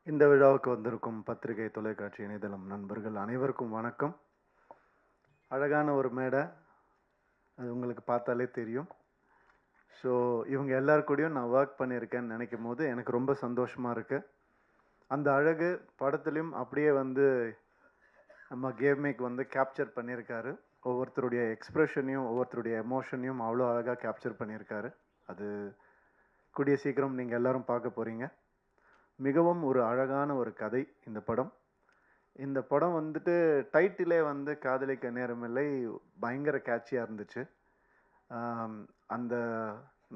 இந்த விழாவுக்கு வந்திருக்கும் பத்திரிகை, தொலைக்காட்சி, இணையதளம் நண்பர்கள் அனைவருக்கும் வணக்கம். அழகான ஒரு மேடை. அது உங்களுக்கு பார்த்தாலே தெரியும். ஸோ, இவங்க எல்லார் கூடயும் நான் வொர்க் பண்ணியிருக்கேன்னு நினைக்கும்போது எனக்கு ரொம்ப சந்தோஷமா இருக்கு. அந்த அழகு படத்துலயும் அப்படியே வந்து நம்ம கேமேக் வந்து கேப்சர் பண்ணியிருக்காரு. ஒவ்வொருத்தருடைய எக்ஸ்பிரஷனையும், ஒவ்வொருத்தருடைய எமோஷனையும் அவ்வளோ அழகா கேப்சர் பண்ணியிருக்காரு. அது கூடிய சீக்கிரம் நீங்க எல்லாரும் பார்க்க போறீங்க. மிகவும் ஒரு அழகான ஒரு கதை இந்த படம். இந்த படம் வந்துட்டு டைட்டிலே வந்து காதலிக்க நேரமில்லை பயங்கர கேட்சியா இருந்துச்சு. ஆம், அந்த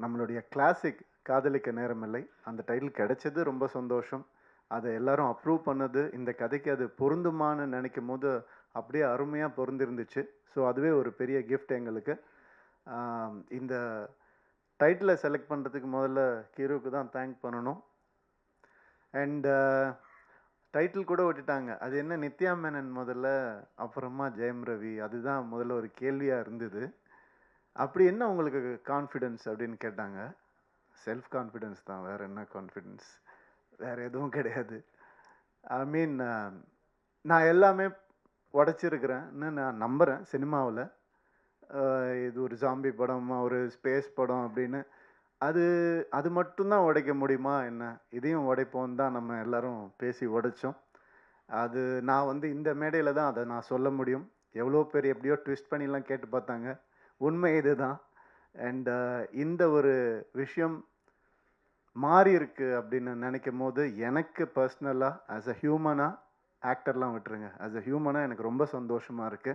நம்மளுடைய கிளாசிக் காதலிக்க நேரமில்லை அந்த டைட்டில் கிடைச்சது ரொம்ப சந்தோஷம். அதை எல்லாரும் அப்ரூவ் பண்ணது இந்த கதைக்கு அது பொருந்துமான்னு நினைக்கும் போது அப்படியே அருமையாக பொருந்திருந்துச்சு. ஸோ அதுவே ஒரு பெரிய கிஃப்ட் எங்களுக்கு. இந்த டைட்டிலை செலக்ட் பண்ணுறதுக்கு முதல்ல ஹீரோக்கு தான் தேங்க் பண்ணணும். அண்ட் டைட்டில் கூட விட்டுட்டாங்க. அது என்ன நித்யா மேனன் முதல்ல, அப்புறமா ஜெயம் ரவி. அதுதான் முதல்ல ஒரு கேள்வியா இருந்தது. அப்படி என்ன உங்களுக்கு கான்ஃபிடன்ஸ் அப்படின்னு கேட்டாங்க. செல்ஃப் கான்ஃபிடன்ஸ் தான். வேற என்ன கான்ஃபிடன்ஸ்? வேற எதுவும் கிடையாது. ஐ மீன் நான் எல்லாமே உடைச்சிருக்கிறேன்னு நான் நம்புறேன் சினிமாவுல. இது ஒரு ஜாம்பி படம், ஒரு ஸ்பேஸ் படம் அப்படின்னு. அது அது மட்டும் தான் உடைக்க முடியுமா என்ன? இதையும் உடைப்போம்னு தான் நம்ம எல்லாரும் பேசி உடைச்சோம். அது நான் வந்து இந்த மேடையில தான் அத நான் சொல்ல முடியும். எவ்வளோ பேர் எப்படியோ ட்விஸ்ட் பண்ணிலாம் கேட்டு பார்த்தாங்க. உண்மை இதுதான். அண்ட் இந்த ஒரு விஷயம் மாறியிருக்கு அப்படின்னு நினைக்கும்போது, எனக்கு பர்சனலா ஆஸ் அ ஹியூமனா, ஆக்டர்லாம் விட்டுருங்க. ஆஸ் அ ஹியூமனா எனக்கு ரொம்ப சந்தோஷமா இருக்கு.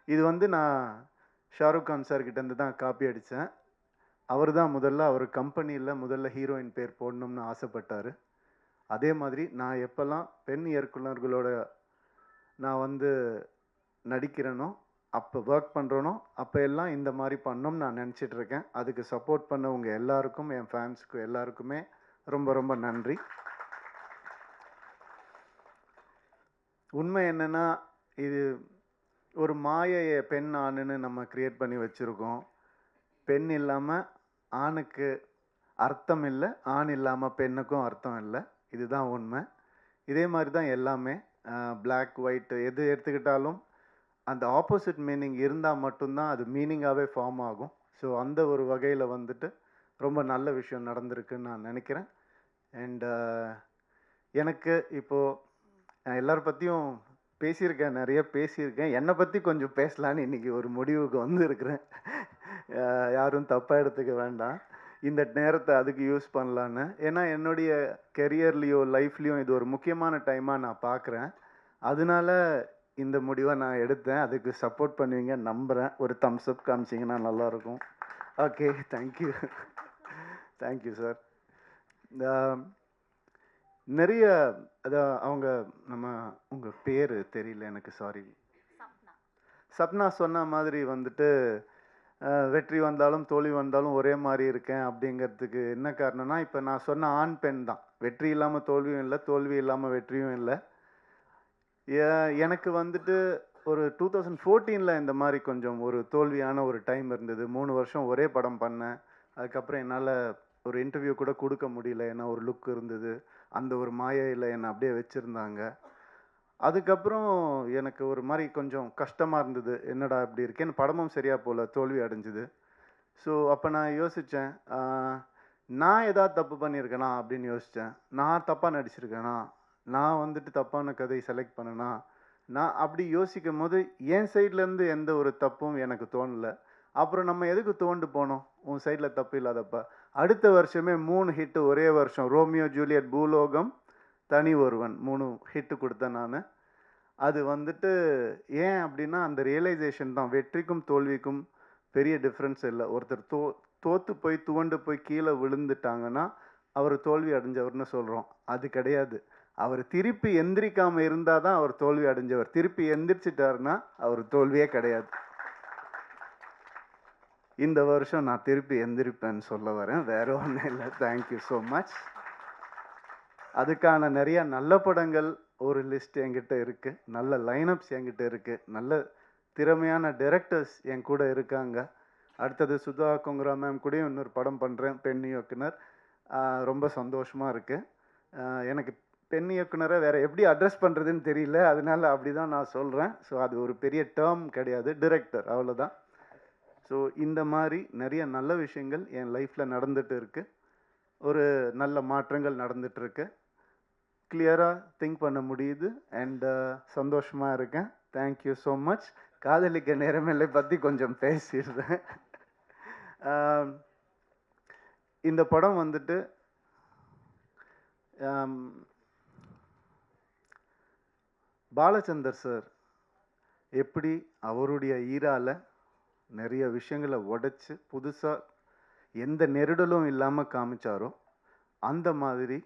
இது வந்து நான் ஷாருக் கான் சார் கிட்டேருந்து தான் காப்பி அடிச்சேன். அவர் தான் அவர் கம்பெனியில முதல்ல ஹீரோயின் பேர் போடணும்னு ஆசைப்பட்டாரு. அதே மாதிரி நான் எப்பல்லாம் பெண் இயக்குனர்களோட நான் வந்து நடிக்கிறேனோ, அப்போ வொர்க் பண்றேனோ, அப்ப எல்லாம் இந்த மாரி பண்ணணும்னு நான் நெனச்சிட்டு இருக்கேன். அதுக்கு சப்போர்ட் பண்ண உங்க எல்லாருக்கும், என் ஃபேன்ஸ்க்கு எல்லாருக்குமே ரொம்ப ரொம்ப நன்றி. உண்மை என்னன்னா, இது ஒரு மாயைய பெண், ஆணுன்னு நம்ம கிரியேட் பண்ணி வச்சிருக்கோம். பெண் இல்லாம ஆணுக்கு அர்த்தம் இல்ல. ஆண் இல்லாம பெண்ணுக்கும் அர்த்தம் இல்ல. இதுதான் உண்மை. இதே மாரி தான் எல்லாமே. பிளாக், ஒயிட் எது எடுத்துக்கிட்டாலும் அந்த ஆப்போசிட் மீனிங் இருந்தா மட்டும் தான் அது மீனிங்காவே ஃபார்ம் ஆகும். ஸோ அந்த ஒரு வகையில வந்துட்டு ரொம்ப நல்ல விஷயம் நடந்திருக்குன்னு நான் நெனைக்கிறேன். அண்ட் எனக்கு இப்போ நான் எல்லார பத்தியும் பேசியிருக்கேன், நெறைய பேசியிருக்கேன். என்ன பத்தி கொஞ்சம் பேசலான்னு இன்னைக்கு ஒரு முடிவுக்கு வந்திருக்கிறேன். யாரும் தப்பா எடுத்துக்க வேண்டாம். இந்த நேரத்த அதுக்கு யூஸ் பண்ணலான்னு. ஏன்னா என்னுடைய கெரியர்லயோ, லைஃப்லயும் இது ஒரு முக்கியமான டைமா நான் பார்க்குறேன். அதனால இந்த முடிவ நான் எடுத்தேன். அதுக்கு சப்போர்ட் பண்ணுவீங்கன்னு நம்புறேன். ஒரு தம்ஸ் அப் காமிச்சீங்கன்னா நல்லாருக்கும். Okay. Thank you. Thank you sir. இந்த நெறைய அதான் அவங்க நம்ம உங்க பேரு தெரியல எனக்கு. சாரி. சப்னா சொன்ன மாதிரி வந்துட்டு, வெற்றி வந்தாலும், தோல்வி வந்தாலும் ஒரே மாரி இருக்கேன் அப்படிங்கிறதுக்கு என்ன காரணம்னா, இப்ப நான் சொன்ன ஆண், பெண் தான். வெற்றி இல்லாம தோல்வியும் இல்ல, தோல்வி இல்லாம வெற்றியும் இல்ல. எனக்கு வந்துட்டு ஒரு 2014ல இந்த மாரி கொஞ்சம் ஒரு தோல்வியான ஒரு டைம் இருந்தது. 3 வருஷம் ஒரே படம் பண்ணேன். அதுக்கப்புறம் என்னால ஒரு இன்டர்வியூ கூட குடுக்க முடியல. ஏன்னா ஒரு லுக் இருந்தது. அந்த ஒரு மாயையில என்ன அப்படியே வச்சிருந்தாங்க. அதுக்கப்புறம் எனக்கு ஒரு மாரி கொஞ்சம் கஷ்டமா இருந்தது. என்னடா இப்படி இருக்கேன்னு, படமும் சரியா போல. தோல்வி அடைஞ்சது. ஸோ அப்ப நான் யோசிச்சேன். நான் ஏதாவது தப்பு பண்ணியிருக்கேனா அப்படின்னு யோசிச்சேன். நான் தப்பா நடிச்சிருக்கேனா? நான் வந்துட்டு தப்பான கதை செலக்ட் பண்ணேனா? நான் அப்படி யோசிக்கும்போது, என் சைட்ல இருந்து எந்த ஒரு தப்பும் எனக்கு தோணல. அப்புறம் நம்ம எதுக்கு துவண்டு போனோம்? உன் சைட்ல தப்பு இல்லாதப்ப. அடுத்த வருஷமே 3 ஹிட் ஒரே வருஷம். ரோமியோ, ஜூலியட், பூலோகம், தனி ஒருவன் 3 ஹிட் குடுத்தேன் நானு. அது வந்துட்டு ஏன் அப்படின்னா, அந்த ரியலைசேஷன் தான். வெற்றிக்கும் தோல்விக்கும் பெரிய டிஃபரன்ஸ் இல்ல. ஒருத்தர் தோத்து போய், துவண்டு போய் கீழ விழுந்துட்டாங்கன்னா, அவரு தோல்வி அடைஞ்சவர்ன்னு சொல்றோம். அது கிடையாது. அவரு திருப்பி எந்திரிக்காம இருந்தா தான் அவர் தோல்வி அடைஞ்சவர். திருப்பி எந்திரிச்சுட்டாருன்னா, அவரு தோல்வியே கிடையாது. இந்த வருஷம் நான் திருப்பி எந்திரிப்பேன்னு சொல்ல வரேன். வேற ஒண்ணும் இல்ல. Thank you so much. அதுக்கான நெறைய நல்ல படங்கள் ஒரு லிஸ்ட் என்கிட்ட இருக்கு. நல்ல லைனப்ஸ் என்கிட்ட இருக்கு. நல்ல திறமையான டைரக்டர்ஸ் என் கூட இருக்காங்க. அடுத்தது சுதா கொங்கரா மேம் கூடயும் இன்னொரு படம் பண்றேன். பெண் இயக்குனர். ரொம்ப சந்தோஷமா இருக்கு. எனக்கு பெண் இயக்குனரை வேறு எப்படி அட்ரஸ் பண்ணுறதுன்னு தெரியல, அதனால அப்படி தான் நான் சொல்கிறேன். ஸோ அது ஒரு பெரிய டேர்ம் கிடையாது, டிரெக்டர் அவ்வளோதான். ஸோ இந்த மாதிரி நிறைய நல்ல விஷயங்கள் என் லைஃப்பில் நடந்துட்டு இருக்குது. ஒரு நல்ல மாற்றங்கள் நடந்துகிட்ருக்கு. கிளியராக திங்க் பண்ண முடியுது அண்ட் சந்தோஷமாக இருக்கேன். Thank you so much. காதலிக்க நேரமில்லை பற்றி கொஞ்சம் பேசிடுறேன். இந்த படம் வந்துட்டு பாலச்சந்தர் சார் எப்படி அவருடைய ஈரால நிறைய விஷயங்களை உடைச்சு புதுசாக எந்த நெருடலும் இல்லாமல் காமிச்சாரோ அந்த மாதிரி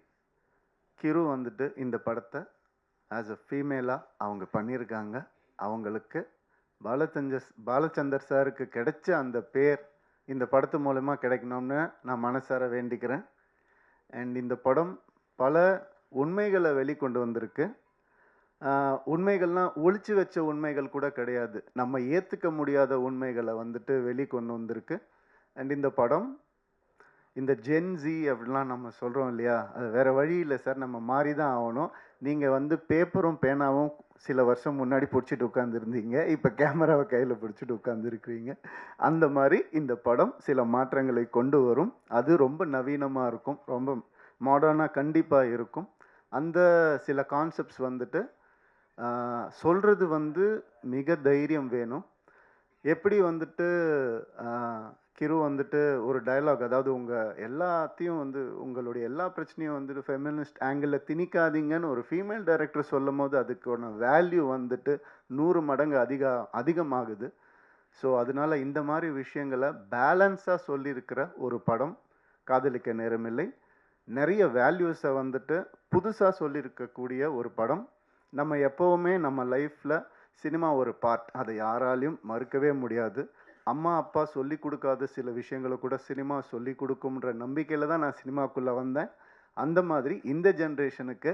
கிரு வந்துட்டு இந்த படத்தை ஆஸ் அ ஃபீமேலாக அவங்க பண்ணியிருக்காங்க. அவங்களுக்கு பாலச்சந்தர் சாருக்கு கிடைச்ச அந்த பேர் இந்த படத்து மூலமா கிடைக்கணும்னு நான் மனசார வேண்டிக்கிறேன். அண்ட் இந்த படம் பல உண்மைகளை வெளிக்கொண்டு வந்திருக்கு. உண்மைகள்லாம் ஒளிச்சு வச்ச உண்மைகள் கூட கிடையாது, நம்ம ஏற்றுக்க முடியாத உண்மைகளை வந்துட்டு வெளிக்கொண்டு வந்திருக்கு. அண்ட் இந்த படம் இந்த ஜென்ஸி அப்படிலாம் நம்ம சொல்கிறோம் இல்லையா, அது வேறு வழி இல்லை சார், நம்ம மாறி தான் ஆகணும். நீங்கள் வந்து பேப்பரும் பேனாவும் சில வருஷம் முன்னாடி பிடிச்சிட்டு உட்காந்துருந்தீங்க, இப்போ கேமராவை கையில் பிடிச்சிட்டு உட்காந்துருக்கிறீங்க. அந்த மாதிரி இந்த படம் சில மாற்றங்களை கொண்டு வரும். அது ரொம்ப நவீனமாக இருக்கும், ரொம்ப மாடர்னாக கண்டிப்பாக இருக்கும். அந்த சில கான்செப்ட்ஸ் வந்துட்டு சொல்கிறது வந்து மிக தைரியம் வேணும். எப்படி வந்துட்டு கிரு வந்துட்டு ஒரு டயலாக், அதாவது உங்கள் எல்லாத்தையும் வந்து உங்களுடைய எல்லா பிரச்சனையும் வந்துட்டு ஃபெமினிஸ்ட் ஆங்கிளில் திணிக்காதீங்கன்னு ஒரு ஃபீமேல் டைரக்டர் சொல்லும் போது அதுக்கான வேல்யூ வந்துட்டு 100 மடங்கு அதிகமாகுது. ஸோ அதனால இந்த மாதிரி விஷயங்களை பேலன்ஸாக சொல்லியிருக்கிற ஒரு படம் காதலிக்க நேரமில்லை. நிறைய வேல்யூஸை வந்துட்டு புதுசாக சொல்லியிருக்கக்கூடிய ஒரு படம். நம்ம எப்போவுமே நம்ம லைஃப்பில் சினிமா ஒரு பார்ட், அதை யாராலையும் மறுக்கவே முடியாது. அம்மா அப்பா சொல்லி கொடுக்காத சில விஷயங்களை கூட சினிமா சொல்லி கொடுக்கும்ன்ற நம்பிக்கையில் தான் நான் சினிமாக்குள்ளே வந்தேன். அந்த மாதிரி இந்த ஜென்ரேஷனுக்கு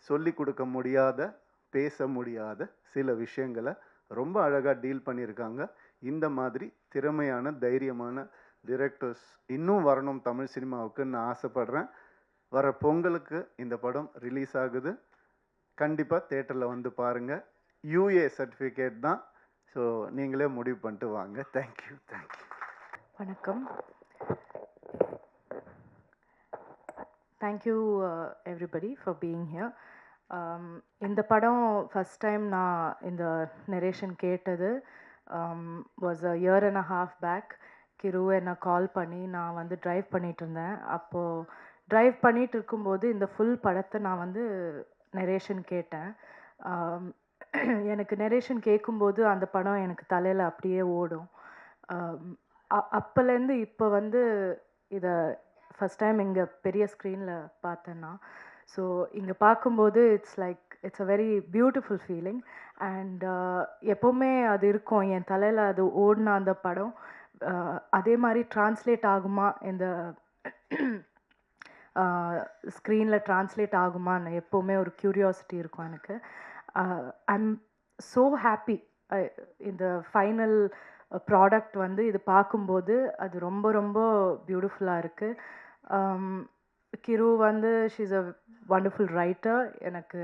சொல்லி கொடுக்க முடியாத, பேச முடியாத சில விஷயங்களை ரொம்ப அழகாக டீல் பண்ணியிருக்காங்க. இந்த மாதிரி திறமையான தைரியமான டிரெக்டர்ஸ் இன்னும் வரணும் தமிழ் சினிமாவுக்கு நான் ஆசைப்படுறேன். வர பொங்கலுக்கு இந்த படம் ரிலீஸ் ஆகுது. கண்டிப்பாக தேட்டரில் வந்து பாருங்கள். யூஏ சர்டிஃபிகேட் தான். ஸோ நீங்களே முடிவு பண்ணிட்டு வாங்க. தேங்க்யூ. வணக்கம். Thank you everybody for being here. இந்த படம் ஃபஸ்ட் டைம் நான் இந்த நரேஷன் கேட்டது was a year and a half back. கிரு என்னை கால் பண்ணி நான் வந்து ட்ரைவ் பண்ணிகிட்டு இருந்தேன். அப்போது ட்ரைவ் பண்ணிகிட்டு இருக்கும்போது இந்த ஃபுல் படத்தை நான் வந்து நரேஷன் கேட்டேன். எனக்கு நரேஷன் கேட்கும்போது அந்த படம் எனக்கு தலையில் அப்படியே ஓடும். அப்போலேருந்து இப்போ வந்து இதை ஃபஸ்ட் டைம் இங்கே பெரிய ஸ்க்ரீனில் பார்த்தேன்னா, ஸோ இங்கே பார்க்கும்போது it's a very beautiful feeling. And எப்போவுமே அது இருக்கும் என் தலையில், அது ஓடின அந்த படம் அதே மாதிரி ட்ரான்ஸ்லேட் ஆகுமா, இந்த ஸ்க்ரீனில் ட்ரான்ஸ்லேட் ஆகுமான்னு எப்போவுமே ஒரு க்யூரியாசிட்டி இருக்கும் எனக்கு. I'm so happy. இந்த ஃபைனல் ப்ராடக்ட் வந்து இது பார்க்கும்போது அது ரொம்ப ரொம்ப பியூட்டிஃபுல்லாக இருக்குது. கிரு வந்து she is a wonderful writer. எனக்கு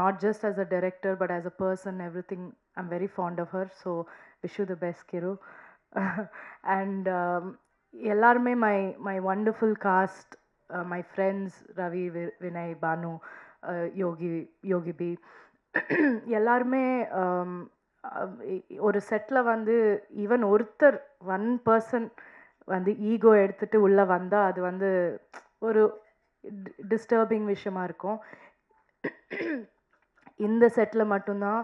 not just as a director but as a person everything I'm very fond of her. So wish you the best Kiru. And எல்லாருமே my wonderful cast, my friends Ravi, Vinay, Banu, Yogi B, எல்லாருமே ஒரு settle வந்து even ஒருத்தர் 1% வந்து ego எடுத்துகிட்டு உள்ளே வந்தால் அது வந்து ஒரு டிஸ்டர்பிங் விஷயமா இருக்கும். இந்த செட்டில் மட்டும்தான்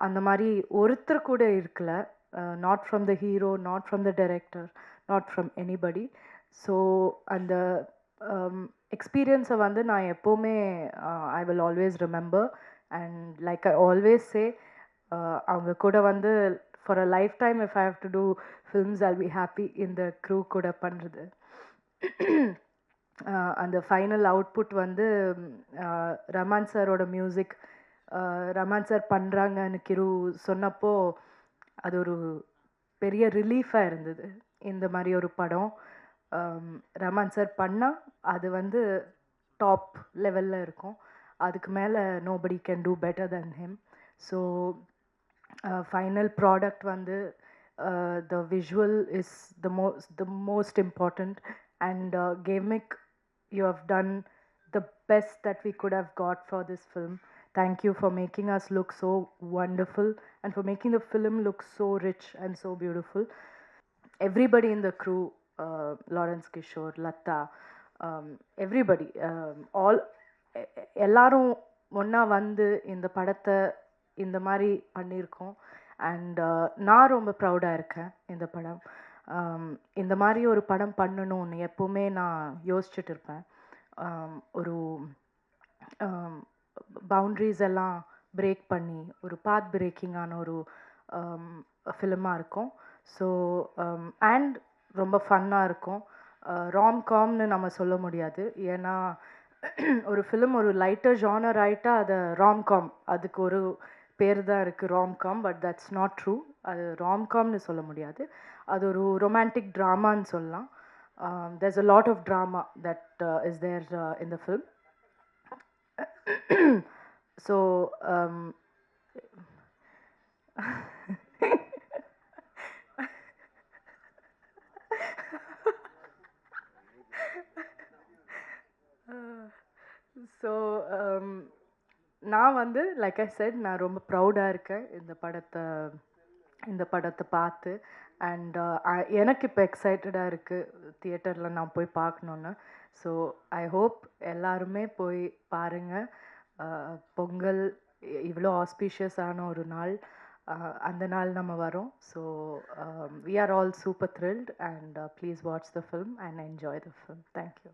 அந்த மாதிரி ஒருத்தர் கூட இருக்கல. Not from the hero, not from the director, not from anybody. So அந்த எக்ஸ்பீரியன்ஸை வந்து நான் எப்போவுமே I will always remember. And like I always say, அவங்க கூட வந்து for a lifetime if I have to do films I'll be happy இந்த crew கூட பண்ணுறது. அந்த ஃபைனல் அவுட்புட் வந்து ரமான் சாரோட மியூசிக், ரமான் சார் பண்ணுறாங்கன்னு கிரு சொன்னப்போ அது ஒரு பெரிய ரிலீஃபாக இருந்தது. இந்த மாதிரி ஒரு படம் ரமான் சார் பண்ணால் அது வந்து டாப் லெவலில் இருக்கும். அதுக்கு மேலே nobody can do better than him. So final product வந்து the visual is the most important, and Gamik, you have done the best that we could have got for this film. Thank you for making us look so wonderful and for making the film look so rich and so beautiful. Everybody in the crew, Lawrence Kishore, Latta, everybody, all எல்லாரும் ஒன்றா வந்து இந்த படத்தை இந்த மாதிரி பண்ணியிருக்கோம். And நான் ரொம்ப ப்ரௌடாக இருக்கேன் இந்த படம். இந்த மாதிரி ஒரு படம் பண்ணணும்னு எப்போவுமே நான் யோசிச்சுட்டு இருப்பேன். ஒரு பவுண்ட்ரிஸ் எல்லாம் பிரேக் பண்ணி ஒரு பாத் பிரேக்கிங்கான ஒரு ஃபிலிமாக இருக்கும். ஸோ அண்ட் ரொம்ப ஃபன்னாக இருக்கும். ராம்காம்னு நம்ம சொல்ல முடியாது, ஏன்னா ஒரு ஃபிலிம் ஒரு லைட்டர் ஜானர் ஆகிட்டா அதை ராம்காம், அதுக்கு ஒரு பேர் தான் இருக்குது romcom, but that's not true. அது ராம்காம்னு சொல்ல முடியாது, அது ஒரு ரொமான்டிக் ட்ராமான்னு சொல்லலாம். there's a lot of drama that is there in the film. So so நான் வந்து லைக் ஐ செட், நான் ரொம்ப ப்ரௌடாக இருக்கேன் இந்த படத்தை பார்த்து. அண்ட் எனக்கு இப்போ எக்ஸைட்டடாக இருக்குது தியேட்டரில் நான் போய் பார்க்கணுன்னு. ஸோ ஐ ஹோப் எல்லாருமே போய் பாருங்கள். பொங்கல் இவ்வளோ ஆஸ்பீஷியஸான ஒரு நாள், அந்த நாள் நம்ம வரோம். So we are all super thrilled, and please watch the film and enjoy the film. Thank you.